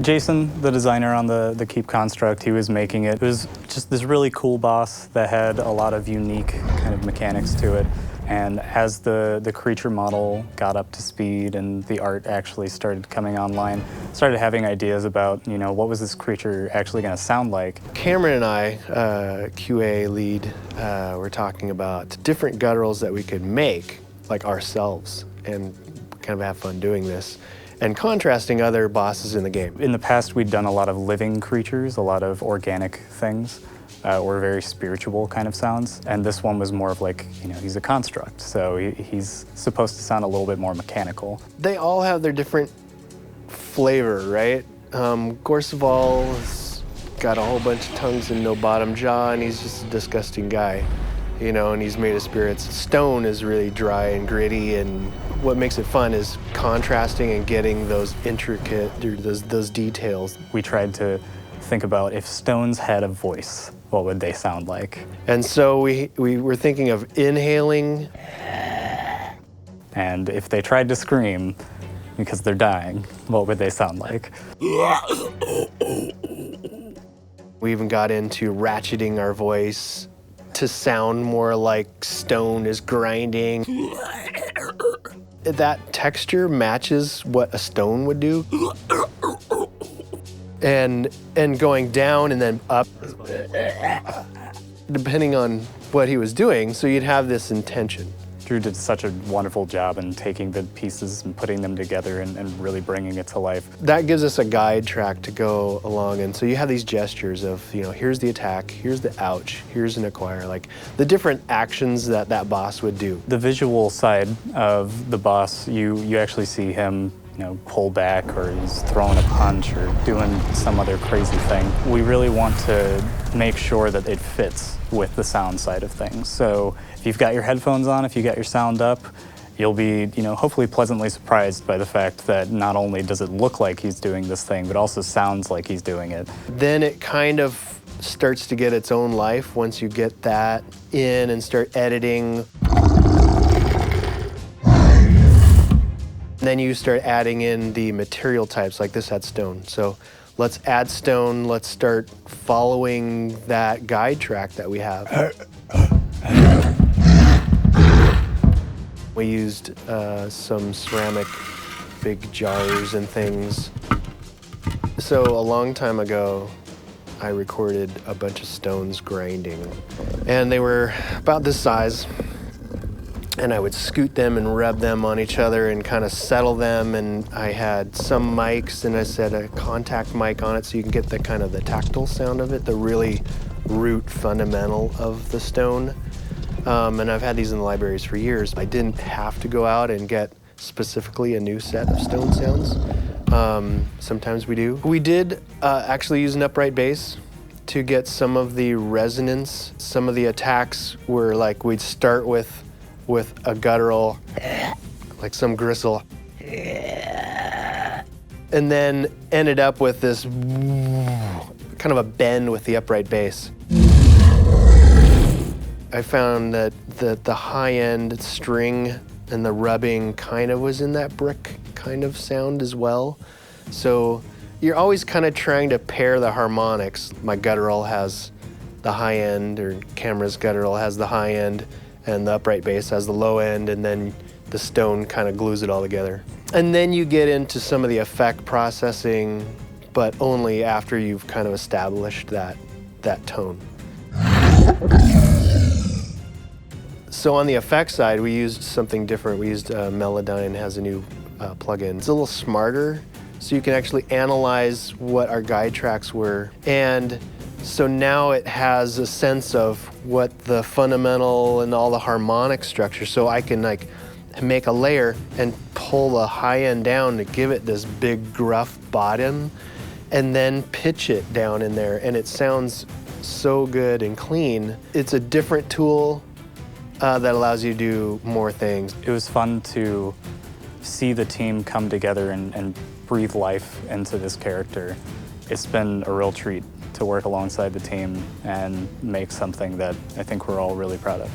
Jason, the designer on the Keep construct, he was making it. It was just this really cool boss that had a lot of unique kind of mechanics to it. And as the creature model got up to speed and the art actually started coming online, started having ideas about, you know, what was this creature actually going to sound like. Cameron and I, QA lead, were talking about different gutturals that we could make, like ourselves, and kind of have fun doing this, and contrasting other bosses in the game. In the past, we'd done a lot of living creatures, a lot of organic things. Or very spiritual kind of sounds. And this one was more of like, you know, he's a construct, so he's supposed to sound a little bit more mechanical. They all have their different flavor, right? Gorseval's got a whole bunch of tongues and no bottom jaw, and he's just a disgusting guy, you know, and he's made of spirits. Stone is really dry and gritty, and what makes it fun is contrasting and getting those intricate, those details. We tried to think about if stones had a voice, what would they sound like? And so we were thinking of inhaling. And if they tried to scream because they're dying, what would they sound like? We even got into ratcheting our voice to sound more like stone is grinding. That texture matches what a stone would do. And going down and then up, depending on what he was doing, so you'd have this intention. Drew did such a wonderful job in taking the pieces and putting them together and really bringing it to life. That gives us a guide track to go along, and so you have these gestures of, you know, here's the attack, here's the ouch, here's an acquire, like the different actions that that boss would do. The visual side of the boss, you actually see him, you know, pull back, or he's throwing a punch or doing some other crazy thing. We really want to make sure that it fits with the sound side of things. So if you've got your headphones on, if you got your sound up, you'll be, you know, hopefully pleasantly surprised by the fact that not only does it look like he's doing this thing, but also sounds like he's doing it. Then it kind of starts to get its own life once you get that in and start editing. Then you start adding in the material types, like this had stone. So let's add stone, let's start following that guide track that we have. We used some ceramic big jars and things. So a long time ago, I recorded a bunch of stones grinding. And they were about this size. And I would scoot them and rub them on each other and kind of settle them. And I had some mics, and I set a contact mic on it so you can get the kind of the tactile sound of it, the really root fundamental of the stone. And I've had these in the libraries for years. I didn't have to go out and get specifically a new set of stone sounds. Sometimes we do. We did actually use an upright bass to get some of the resonance. Some of the attacks were like, we'd start with a guttural, like some gristle, and then ended up with this kind of a bend with the upright bass. I found that the high-end string and the rubbing kind of was in that brick kind of sound as well. So you're always kind of trying to pair the harmonics. My guttural has the high end, or Camera's guttural has the high end, and the upright bass has the low end, and then the stone kind of glues it all together. And then you get into some of the effect processing, but only after you've kind of established that tone. So on the effect side, we used something different. We used Melodyne has a new plugin. It's a little smarter, so you can actually analyze what our guide tracks were. And so now it has a sense of what the fundamental and all the harmonic structure. So I can like make a layer and pull the high end down to give it this big gruff bottom, and then pitch it down in there, and it sounds so good and clean. It's a different tool that allows you to do more things. It was fun to see the team come together and breathe life into this character. It's been a real treat to work alongside the team and make something that I think we're all really proud of.